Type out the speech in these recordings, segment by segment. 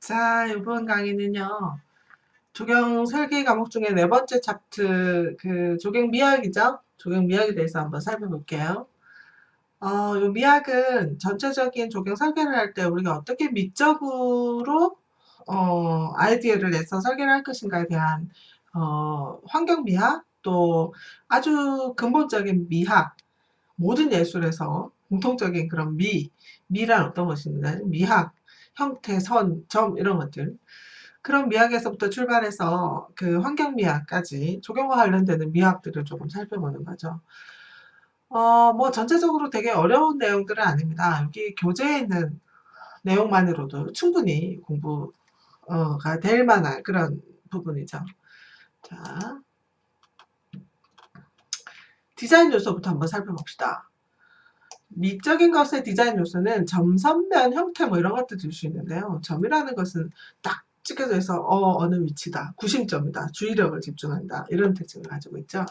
자, 이번 강의는요, 조경 설계 과목 중에 네 번째 차트, 조경 미학이죠? 조경 미학에 대해서 한번 살펴볼게요. 요 미학은 전체적인 조경 설계를 할 때 우리가 어떻게 미적으로, 아이디어를 내서 설계를 할 것인가에 대한, 환경 미학, 또 아주 근본적인 미학, 모든 예술에서 공통적인 그런 미란 어떤 것입니다. 미학, 형태, 선, 점, 이런 것들. 그런 미학에서부터 출발해서 그 환경미학까지 조경과 관련되는 미학들을 조금 살펴보는 거죠. 뭐 전체적으로 되게 어려운 내용들은 아닙니다. 여기 교재에 있는 내용만으로도 충분히 공부가 될 만한 그런 부분이죠. 자, 디자인 요소부터 한번 살펴봅시다. 미적인 것의 디자인 요소는 점, 선면, 형태 뭐 이런 것도 들 수 있는데요. 점이라는 것은 딱 찍혀져 있어 어느 위치다, 구심점이다, 주의력을 집중한다 이런 특징을 가지고 있죠.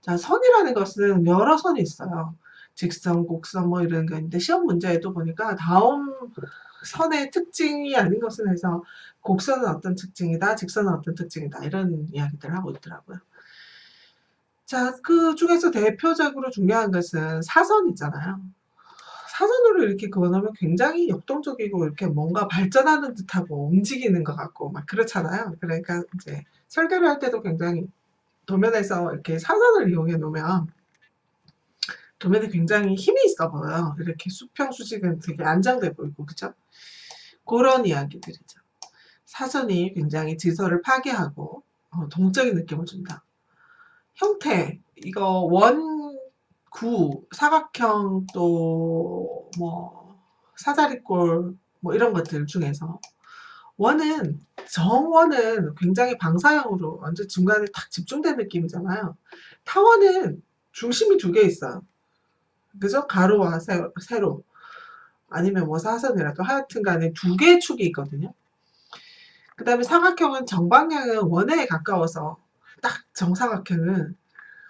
자, 선이라는 것은 여러 선이 있어요. 직선, 곡선 뭐 이런 게 있는데 시험 문제에도 보니까 다음 선의 특징이 아닌 것은 해서 곡선은 어떤 특징이다, 직선은 어떤 특징이다 이런 이야기들을 하고 있더라고요. 자, 그 중에서 대표적으로 중요한 것은 사선 있잖아요. 사선으로 이렇게 그어놓으면 굉장히 역동적이고 이렇게 뭔가 발전하는 듯하고 움직이는 것 같고 막 그렇잖아요. 그러니까 이제 설계를 할 때도 굉장히 도면에서 이렇게 사선을 이용해 놓으면 도면이 굉장히 힘이 있어 보여요. 이렇게 수평 수직은 되게 안정돼 보이고, 그죠? 그런 이야기들이죠. 사선이 굉장히 질서를 파괴하고 동적인 느낌을 준다. 형태, 이거 원, 구, 사각형 또 뭐 사다리꼴 뭐 이런 것들 중에서 원은, 정원은 굉장히 방사형으로 완전 중간에 딱 집중된 느낌이잖아요. 타원은 중심이 두 개 있어요. 그죠? 가로와 세로. 아니면 뭐 사선이라도 하여튼 간에 두 개의 축이 있거든요. 그 다음에 사각형은 정방향은 원에 가까워서, 딱 정사각형은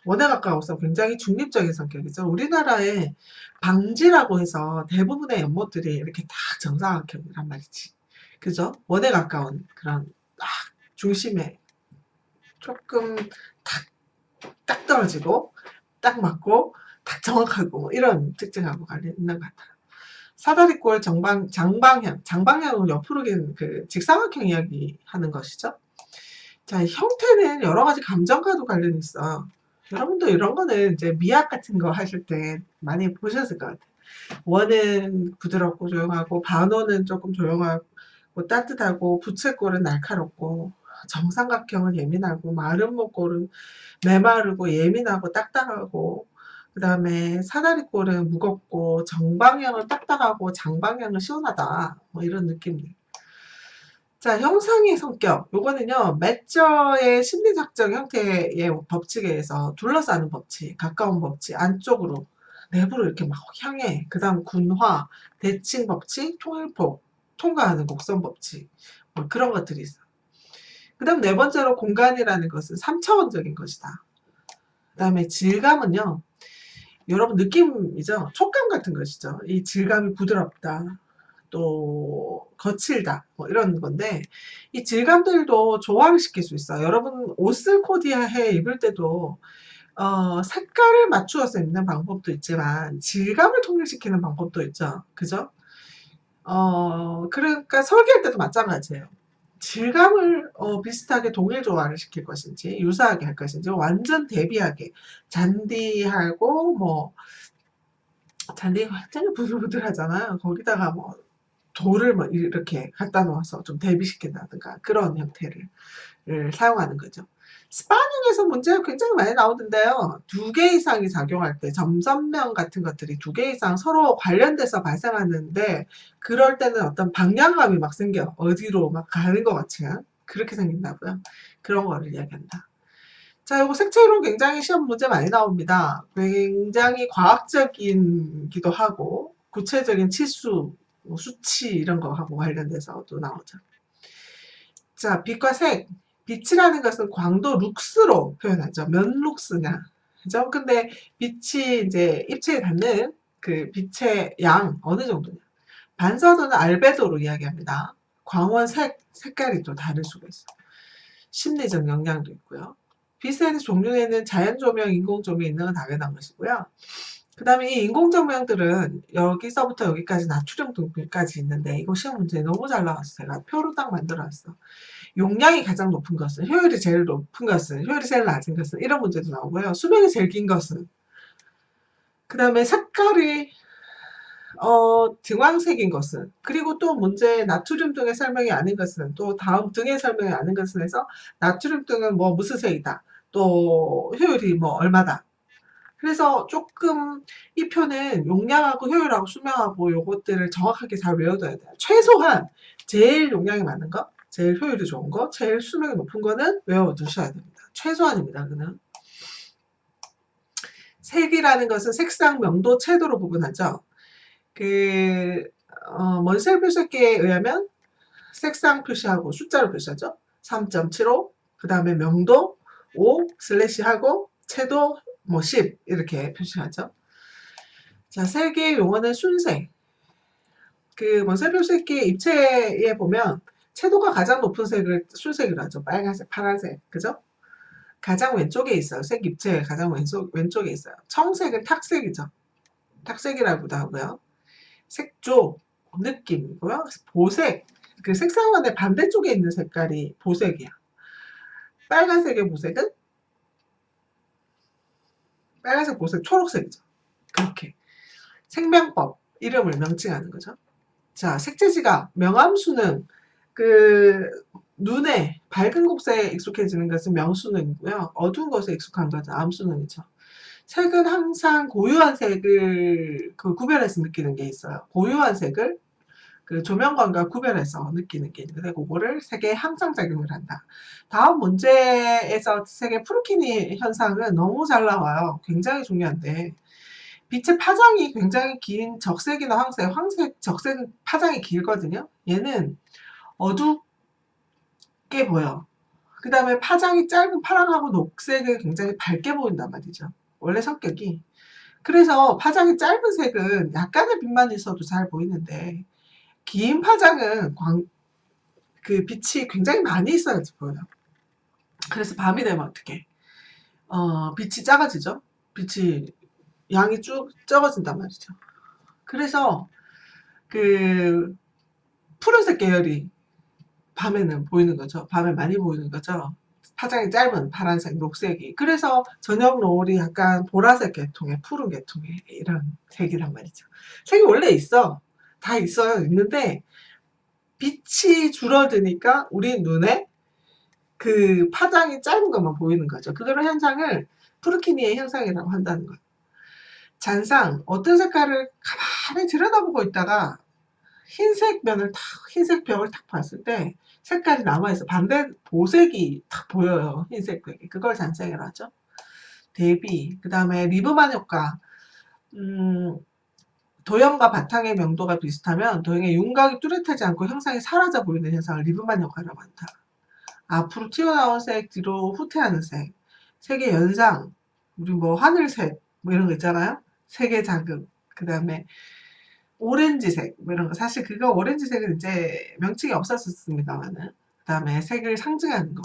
원에 가까워서 굉장히 중립적인 성격이죠. 우리나라의 방지라고 해서 대부분의 연못들이 이렇게 딱 정사각형이란 말이지. 그죠? 원에 가까운 그런 딱 중심에 조금 딱 떨어지고 딱 맞고 딱 정확하고 뭐 이런 특징하고 관련 있는 것 같아요. 사다리꼴 장방향은 옆으로 긴 그 직사각형 이야기 하는 것이죠. 자, 형태는 여러 가지 감정과도 관련이 있어요. 여러분도 이런 거는 이제 미학 같은 거 하실 때 많이 보셨을 것 같아요. 원은 부드럽고 조용하고, 반원은 조금 조용하고 따뜻하고, 부채꼴은 날카롭고, 정삼각형은 예민하고, 마름모꼴은 메마르고 예민하고 딱딱하고, 그 다음에 사다리꼴은 무겁고, 정방향은 딱딱하고, 장방향은 시원하다. 뭐 이런 느낌들. 자, 형상의 성격. 요거는요, 매저의 심리작적 형태의 법칙에 의해서 둘러싸는 법칙, 가까운 법칙, 안쪽으로, 내부로 이렇게 막 향해. 그 다음 군화, 대칭 법칙, 통일폭, 통과하는 곡선 법칙. 뭐 그런 것들이 있어. 그 다음 네 번째로 공간이라는 것은 3차원적인 것이다. 그 다음에 질감은요, 여러분 느낌이죠? 촉감 같은 것이죠. 이 질감이 부드럽다, 또 거칠다, 뭐 이런 건데, 이 질감들도 조화를 시킬 수 있어요. 여러분 옷을 코디해 입을 때도 색깔을 맞추어서 입는 방법도 있지만 질감을 통일시키는 방법도 있죠. 그죠? 그러니까 설계할 때도 마찬가지예요. 질감을 비슷하게 동일 조화를 시킬 것인지, 유사하게 할 것인지, 완전 대비하게, 잔디하고 뭐 잔디가 굉장히 부들부들하잖아요. 거기다가 뭐 돌을 뭐 이렇게 갖다 놓아서 좀 대비시킨다든가 그런 형태를 사용하는 거죠. 스파닝에서 문제가 굉장히 많이 나오던데요. 두 개 이상이 작용할 때 점선면 같은 것들이 두 개 이상 서로 관련돼서 발생하는데, 그럴 때는 어떤 방향감이 막 생겨. 어디로 막 가는 것 같은 그렇게 생긴다고요. 그런 거를 이야기한다. 자, 요거 색채론 굉장히 시험 문제 많이 나옵니다. 굉장히 과학적이기도 하고 구체적인 치수, 뭐 수치 이런 거하고 관련돼서도 나오죠. 자, 빛과 색. 빛이라는 것은 광도 룩스로 표현하죠. 몇 룩스냐. 그죠? 근데 빛이 이제 입체에 닿는 그 빛의 양 어느 정도냐. 반사도는 알베도로 이야기합니다. 광원 색깔이 또 다를 수가 있어요. 심리적 영향도 있고요. 빛의 종류에는 자연 조명, 인공 조명이 있는 건 당연한 것이고요. 그 다음에 이 인공 조명들은 여기서부터 여기까지 나트륨 등까지 있는데 이거 시험 문제에 너무 잘 나왔어. 제가 표로 딱 만들어놨어. 용량이 가장 높은 것은, 효율이 제일 높은 것은, 효율이 제일 낮은 것은 이런 문제도 나오고요. 수명이 제일 긴 것은, 그 다음에 색깔이 등황색인 것은, 그리고 또 문제 나트륨 등의 설명이 아닌 것은, 또 다음 등의 설명이 아닌 것은 해서 나트륨 등은 뭐 무슨 색이다, 또 효율이 뭐 얼마다. 그래서 조금 이 표는 용량하고 효율하고 수명하고 요것들을 정확하게 잘 외워둬야 돼요. 최소한 제일 용량이 많은 거, 제일 효율이 좋은 거, 제일 수명이 높은 거는 외워두셔야 됩니다. 최소한입니다. 그는 색이라는 것은 색상, 명도, 채도로 구분하죠. 몬셀 표시기에 의하면 색상 표시하고 숫자로 표시하죠. 3.75, 그 다음에 명도 5 슬래시하고 채도 뭐 10 이렇게 표시하죠. 자, 색의 용어는 순색. 몬셀 표시기 입체에 보면 채도가 가장 높은 색을 순색이라고 하죠. 빨간색, 파란색, 그죠? 가장 왼쪽에 있어요. 색 입체 가장 왼쪽에 있어요. 청색은 탁색이죠. 탁색이라고도 하고요. 색조, 느낌이고요. 보색, 색상원의 반대쪽에 있는 색깔이 보색이야. 빨간색의 보색은 빨간색 보색 초록색이죠. 그렇게 생명법, 이름을 명칭하는 거죠. 자, 색채지각, 명암수능, 눈에 밝은 곳에 익숙해지는 것은 명수능이고요. 어두운 곳에 익숙한 것은 암수능이죠. 색은 항상 고유한 색을 구별해서 느끼는 게 있어요. 고유한 색을 조명관과 구별해서 느끼는 게 있는데 그거를 색에 항상 작용을 한다. 다음 문제에서 색의 프루키니 현상은 너무 잘 나와요. 굉장히 중요한데 빛의 파장이 굉장히 긴 적색이나 황색, 적색은 파장이 길거든요. 얘는 어둡게 보여. 그 다음에 파장이 짧은 파랑하고 녹색은 굉장히 밝게 보인단 말이죠. 원래 성격이. 그래서 파장이 짧은 색은 약간의 빛만 있어도 잘 보이는데 긴 파장은 빛이 굉장히 많이 있어야지 보여요. 그래서 밤이 되면 어떻게? 빛이 작아지죠. 빛이 양이 쭉 적어진단 말이죠. 그래서 푸른색 계열이 밤에는 보이는 거죠. 밤에 많이 보이는 거죠. 파장이 짧은 파란색, 녹색이. 그래서 저녁 노을이 약간 보라색 계통의, 푸른 계통의 이런 색이란 말이죠. 색이 원래 있어. 다 있어요. 있는데 빛이 줄어드니까 우리 눈에 파장이 짧은 것만 보이는 거죠. 그런 현상을 프루키니의 현상이라고 한다는 거예요. 잔상, 어떤 색깔을 가만히 들여다보고 있다가 흰색 벽을 탁 봤을 때 색깔이 남아있어. 반대 보색이 탁 보여요. 흰색 벽이. 그걸 잔상이라고 하죠. 대비, 그 다음에 리브만 효과. 도형과 바탕의 명도가 비슷하면 도형의 윤곽이 뚜렷하지 않고 형상이 사라져 보이는 현상을 리브만 효과라고 한다. 앞으로 튀어나온 색, 뒤로 후퇴하는 색, 색의 연상, 우리 뭐 하늘색 뭐 이런 거 있잖아요. 색의 자극, 그 다음에 오렌지색 뭐 이런 거. 사실 그거 오렌지색은 이제 명칭이 없었습니다만은 그 다음에 색을 상징하는 거.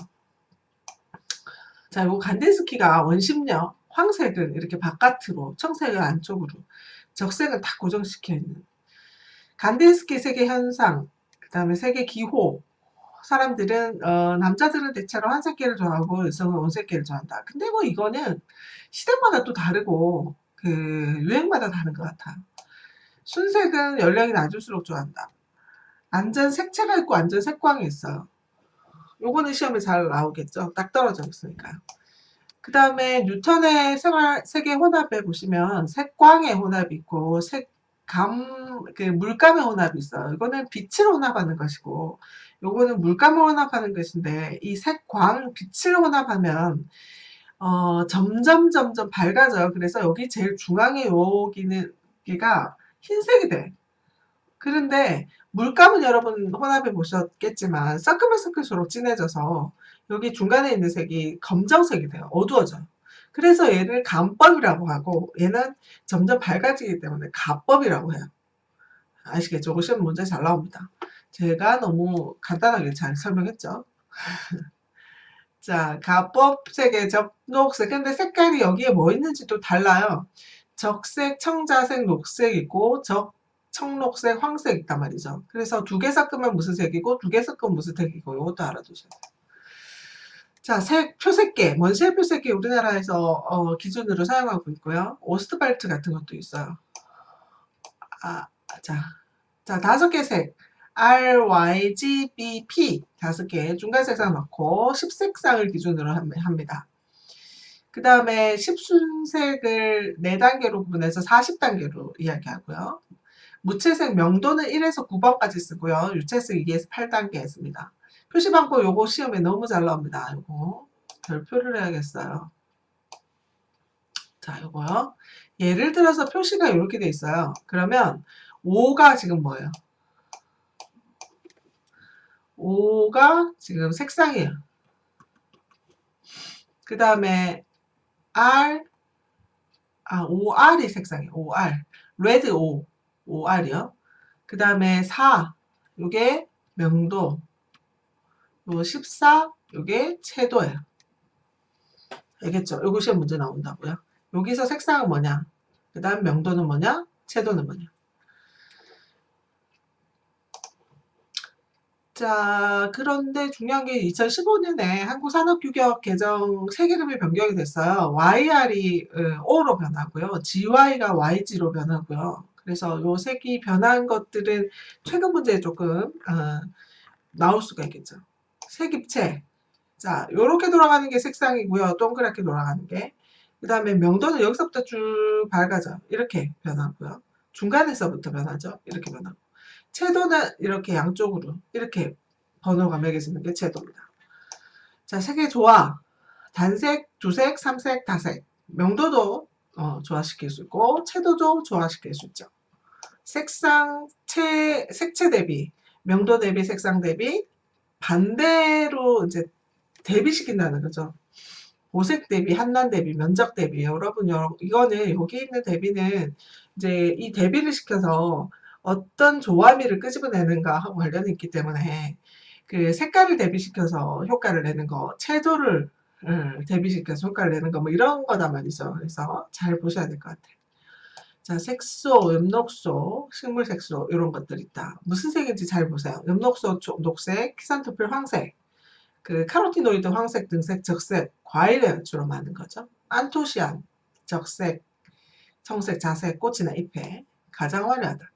자, 이거 간디스키가 원심력, 황색은 이렇게 바깥으로, 청색은 안쪽으로, 적색은 다 고정시켜 있는 간디스키 색의 현상, 그 다음에 색의 기호. 사람들은 남자들은 대체로 한색계를 좋아하고 여성은 온색계를 좋아한다. 근데 뭐 이거는 시대마다 또 다르고 유행마다 다른 것 같아요. 순색은 연령이 낮을수록 좋아한다. 안전 색채가 있고 안전 색광이 있어요. 요거는 시험에 잘 나오겠죠. 딱 떨어져 있으니까요. 그 다음에 뉴턴의 색의 혼합에 보시면 색광의 혼합이 있고 물감의 혼합이 있어요. 이거는 빛을 혼합하는 것이고 요거는 물감을 혼합하는 것인데 이 색광, 빛을 혼합하면 점점 밝아져요. 그래서 여기 제일 중앙에 여기가 흰색이 돼. 그런데 물감은 여러분 혼합해 보셨겠지만 섞으면 섞을수록 진해져서 여기 중간에 있는 색이 검정색이 돼요. 어두워져요. 그래서 얘를 감법이라고 하고 얘는 점점 밝아지기 때문에 가법이라고 해요. 아시겠죠? 시험 문제 잘 나옵니다. 제가 너무 간단하게 잘 설명했죠. 자, 가법색의 접녹색. 근데 색깔이 여기에 뭐 있는지 또 달라요. 적색, 청자색, 녹색 있고 청록색, 황색 있단 말이죠. 그래서 두 개 섞으면 무슨 색이고 두 개 섞으면 무슨 색이고 이것도 알아두셔야 돼요. 자, 표색계, 먼시에 표색계 우리나라에서 기준으로 사용하고 있고요. 오스트발트 같은 것도 있어요. 자, 5개 색. R, Y, G, B, P 5개 중간 색상 넣고 10색상을 기준으로 합니다. 그 다음에 10순색을 4단계로 구분해서 40단계로 이야기하고요. 무채색 명도는 1에서 9번까지 쓰고요. 유채색 2에서 8단계 씁니다. 표시방법 요거 시험에 너무 잘 나옵니다. 요거 별표를 해야겠어요. 자, 요거요. 예를 들어서 표시가 이렇게 돼 있어요. 그러면 5가 지금 뭐예요? 5가 지금 색상이에요. 그 다음에 OR이 색상이에요. OR. 레드 5. OR이요. 그 다음에 4. 요게 명도. 요 14. 요게 채도예요. 알겠죠? 요거 시험 문제 나온다고요. 여기서 색상은 뭐냐? 그 다음 명도는 뭐냐? 채도는 뭐냐? 자, 그런데 중요한 게 2015년에 한국산업규격 개정 색 이름이 변경이 됐어요. YR이 O로 변하고요. GY가 YG로 변하고요. 그래서 요 색이 변한 것들은 최근 문제에 조금 나올 수가 있겠죠. 색입체. 자, 요렇게 돌아가는 게 색상이고요. 동그랗게 돌아가는 게. 그 다음에 명도는 여기서부터 쭉 밝아져. 이렇게 변하고요. 중간에서부터 변하죠. 이렇게 변하고. 채도는 이렇게 양쪽으로 이렇게 번호가 매겨지는 게 채도입니다. 자, 색의 조화. 단색, 두색, 삼색, 다색. 명도도 조화시킬 수 있고 채도도 조화시킬 수 있죠. 색상, 색채 대비, 명도 대비, 색상 대비 반대로 이제 대비시킨다는 거죠. 보색 대비, 한난 대비, 면적 대비. 여러분, 이거는 여기 있는 대비는 이제 이 대비를 시켜서 어떤 조화미를 끄집어내는가 하고 관련이 있기 때문에 그 색깔을 대비시켜서 효과를 내는 거, 채도를 대비시켜서 효과를 내는 거, 뭐 이런 거단 말이죠. 그래서 잘 보셔야 될 것 같아요. 자, 색소, 엽록소, 식물 색소 이런 것들 있다. 무슨 색인지 잘 보세요. 엽록소 녹색, 키산토필 황색, 그 카로티노이드 황색, 등색, 적색, 과일에 주로 많은 거죠. 안토시안, 적색, 청색, 자색, 꽃이나 잎에 가장 화려하다.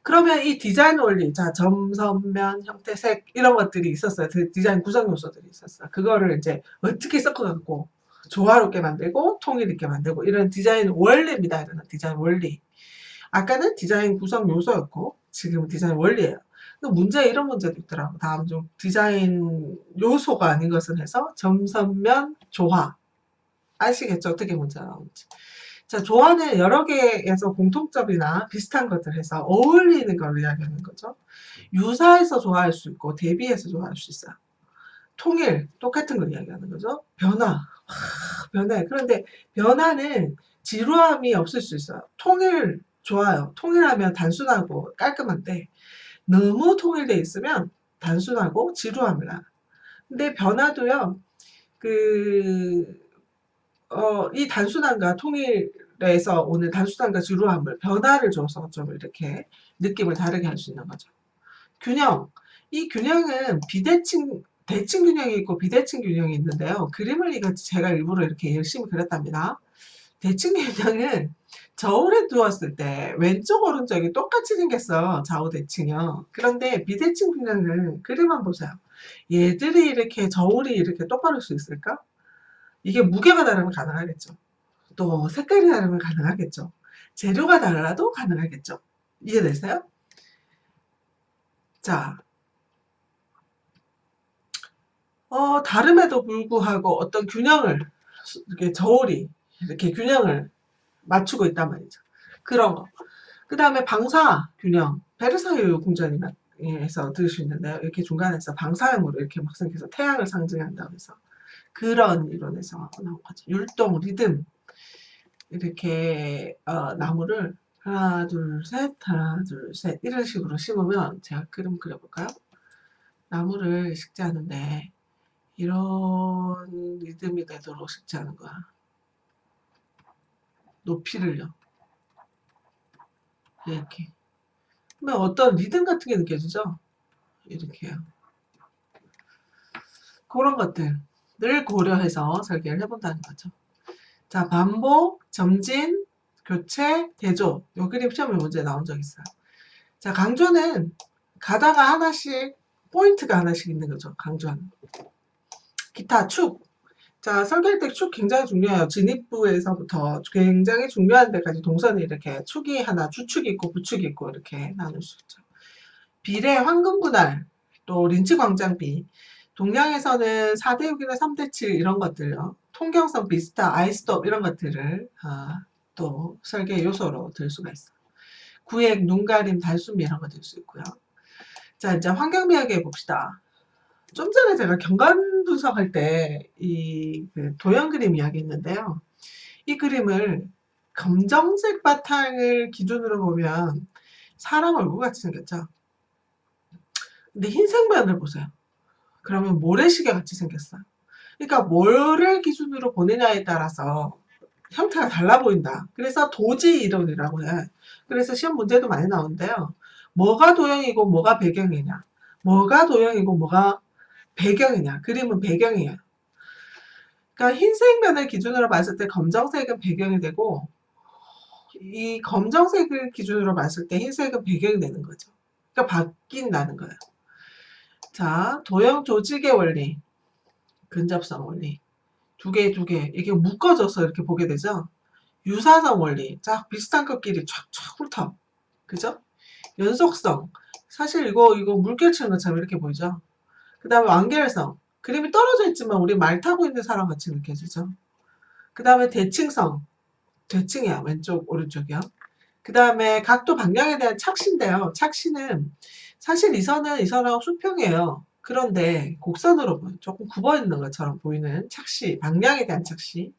그러면 이 디자인 원리, 자, 점, 선면, 형태, 색 이런 것들이 있었어요. 그 디자인 구성 요소들이 있었어요. 그거를 이제 어떻게 섞어갖고 조화롭게 만들고 통일 있게 만들고 이런 디자인 원리입니다. 이런 디자인 원리. 아까는 디자인 구성 요소였고 지금은 디자인 원리예요. 문제 이런 문제도 있더라고. 다음 좀 디자인 요소가 아닌 것은 해서 점선면 조화. 아시겠죠? 어떻게 문제가 나오는지. 자, 조화는 여러 개에서 공통점이나 비슷한 것들 해서 어울리는 걸 이야기하는 거죠. 유사해서 좋아할 수 있고 대비해서 좋아할 수 있어요. 통일, 똑같은 걸 이야기하는 거죠. 변화, 변해. 그런데 변화는 지루함이 없을 수 있어요. 통일, 좋아요. 통일하면 단순하고 깔끔한데 너무 통일돼 있으면 단순하고 지루합니다. 근데 변화도요, 이 단순함과 통일에서 오는 단순함과 지루함을 변화를 줘서 좀 이렇게 느낌을 다르게 할 수 있는 거죠. 균형. 이 균형은 대칭 균형이 있고 비대칭 균형이 있는데요. 그림을 제가 일부러 이렇게 열심히 그렸답니다. 대칭 균형은 저울에 두었을 때 왼쪽 오른쪽이 똑같이 생겼어. 좌우 대칭이요. 그런데 비대칭 균형은 그림만 보세요. 얘들이 이렇게 저울이 이렇게 똑바를 수 있을까? 이게 무게가 다르면 가능하겠죠. 또 색깔이 다르면 가능하겠죠. 재료가 달라도 가능하겠죠. 이해되세요? 자, 다름에도 불구하고 어떤 균형을 이렇게 저울이 이렇게 균형을 맞추고 있단 말이죠. 그런 거. 그 다음에 방사 균형. 베르사유 궁전에서 들을 수 있는데요. 이렇게 중간에서 방사형으로 이렇게 막 생겨서 태양을 상징한다고 해서 그런 이론에서 나온 거죠. 율동, 리듬 이렇게 나무를 하나, 둘, 셋, 하나, 둘, 셋. 이런 식으로 심으면 제가 그림 그려볼까요? 나무를 식재하는데 이런 리듬이 되도록 식재하는 거야. 높이를요. 이렇게. 그러면 어떤 리듬 같은 게 느껴지죠? 이렇게요. 그런 것들을 고려해서 설계를 해본다는 거죠. 자, 반복, 점진, 교체, 대조. 요 그림 시험에 문제 나온 적 있어요. 자, 강조는 가다가 하나씩, 포인트가 하나씩 있는 거죠. 강조하는. 기타, 축. 자, 설계할 때 축 굉장히 중요해요. 진입부에서부터 굉장히 중요한 데까지 동선이 이렇게 축이 하나, 주축이 있고 부축이 있고 이렇게 나눌 수 있죠. 비례, 황금분할, 또 린치광장비. 동양에서는 4대6이나 3대7 이런 것들요. 통경성, 비스타, 아이스톱 이런 것들을 또 설계 요소로 들 수가 있어요. 구획, 눈가림, 단수미 이런 거 들 수 있고요. 자, 이제 환경미학에 봅시다. 좀 전에 제가 경관 분석할 때 이 도형 그림 이야기했는데요. 이 그림을 검정색 바탕을 기준으로 보면 사람 얼굴 같이 생겼죠. 근데 흰색 면을 보세요. 그러면 모래시계 같이 생겼어요. 그러니까 뭐를 기준으로 보느냐에 따라서 형태가 달라 보인다. 그래서 도지 이론이라고 해. 그래서 시험 문제도 많이 나오는데요. 뭐가 도형이고 뭐가 배경이냐. 뭐가 도형이고 뭐가 배경이냐. 그림은 배경이에요. 그러니까 흰색 면을 기준으로 봤을 때 검정색은 배경이 되고 이 검정색을 기준으로 봤을 때 흰색은 배경이 되는 거죠. 그러니까 바뀐다는 거예요. 자, 도형 조직의 원리, 근접성 원리. 두 개, 이게 묶어져서 이렇게 보게 되죠. 유사성 원리. 쫙 비슷한 것끼리 쫙쫙 훑어. 그죠? 연속성. 사실 이거 물결 치는 것처럼 이렇게 보이죠. 그 다음에 완결성. 그림이 떨어져 있지만 우리 말 타고 있는 사람 같이 느껴지죠. 그 다음에 대칭성. 대칭이야. 왼쪽, 오른쪽이요. 그 다음에 각도 방향에 대한 착시인데요. 착시는 사실 이 선은 이 선하고 수평이에요. 그런데 곡선으로 보여. 조금 굽어 있는 것처럼 보이는 착시, 방향에 대한 착시.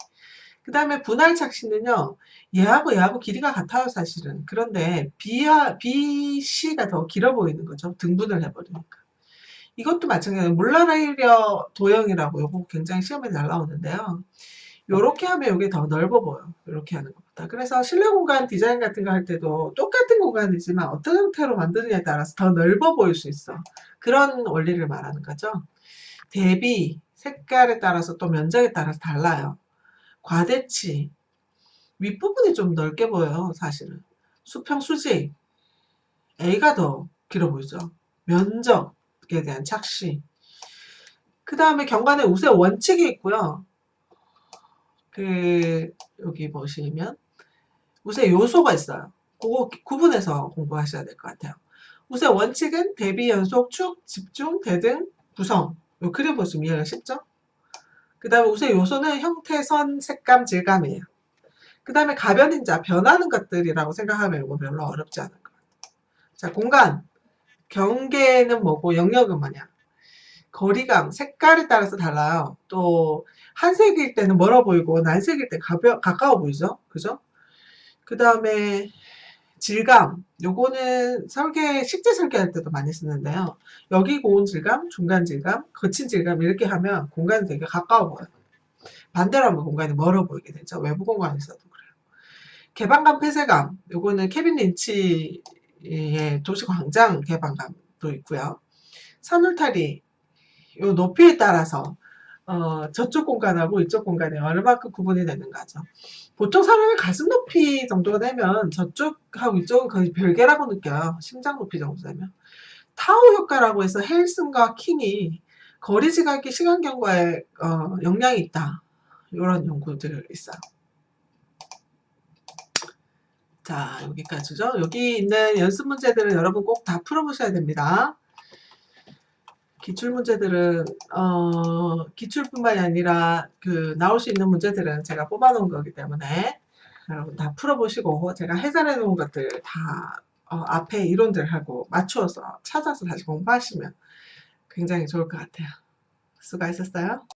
그 다음에 분할 착시는요. 얘하고 길이가 같아요, 사실은. 그런데 BC가 더 길어 보이는 거죠. 등분을 해버리니까. 이것도 마찬가지예요. 몰라라이려 도형이라고 요거 굉장히 시험에 잘 나오는데요. 요렇게 하면 이게 더 넓어 보여. 이렇게 하는 것보다. 그래서 실내 공간 디자인 같은 거 할 때도 똑같은 공간이지만 어떤 형태로 만드느냐에 따라서 더 넓어 보일 수 있어. 그런 원리를 말하는 거죠. 대비, 색깔에 따라서 또 면적에 따라서 달라요. 과대치, 윗부분이 좀 넓게 보여요, 사실은. 수평 수직, A가 더 길어 보이죠. 면적에 대한 착시. 그 다음에 경관에 우세 원칙이 있고요. 여기 보시면 우세 요소가 있어요. 그거 구분해서 공부하셔야 될 것 같아요. 우세 원칙은 대비, 연속, 축, 집중, 대등, 구성. 요 그림 보시면 이해가 쉽죠? 그 다음에 우세 요소는 형태, 선, 색감, 질감이에요. 그 다음에 가변인자, 변하는 것들이라고 생각하면 이거 별로 어렵지 않을 것 같아요. 자, 공간. 경계는 뭐고 영역은 뭐냐. 거리감, 색깔에 따라서 달라요. 또 한색일 때는 멀어 보이고 난색일 때 가까워 보이죠? 그죠? 그 다음에 질감. 요거는 식재 설계할 때도 많이 쓰는데요. 여기 고운 질감, 중간 질감, 거친 질감 이렇게 하면 공간이 되게 가까워 보여요. 반대로 하면 공간이 멀어 보이게 되죠. 외부 공간에서도 그래요. 개방감, 폐쇄감. 요거는 케빈 린치의 도시광장 개방감도 있고요. 산울타리. 요 높이에 따라서 저쪽 공간하고 이쪽 공간이 얼마큼 구분이 되는가죠. 보통 사람의 가슴 높이 정도가 되면 저쪽하고 이쪽은 거의 별개라고 느껴요. 심장 높이 정도 되면. 타우 효과라고 해서 헬슨과 킹이 거리 지각이 시간 경과에 영향이 있다. 이런 연구들 있어요. 자, 여기까지죠. 여기 있는 연습 문제들은 여러분 꼭 다 풀어보셔야 됩니다. 기출 문제들은 기출뿐만이 아니라 나올 수 있는 문제들은 제가 뽑아놓은 거기 때문에 여러분 다 풀어보시고 제가 해설해 놓은 것들 다 앞에 이론들하고 맞추어서 찾아서 다시 공부하시면 굉장히 좋을 것 같아요. 수고하셨어요.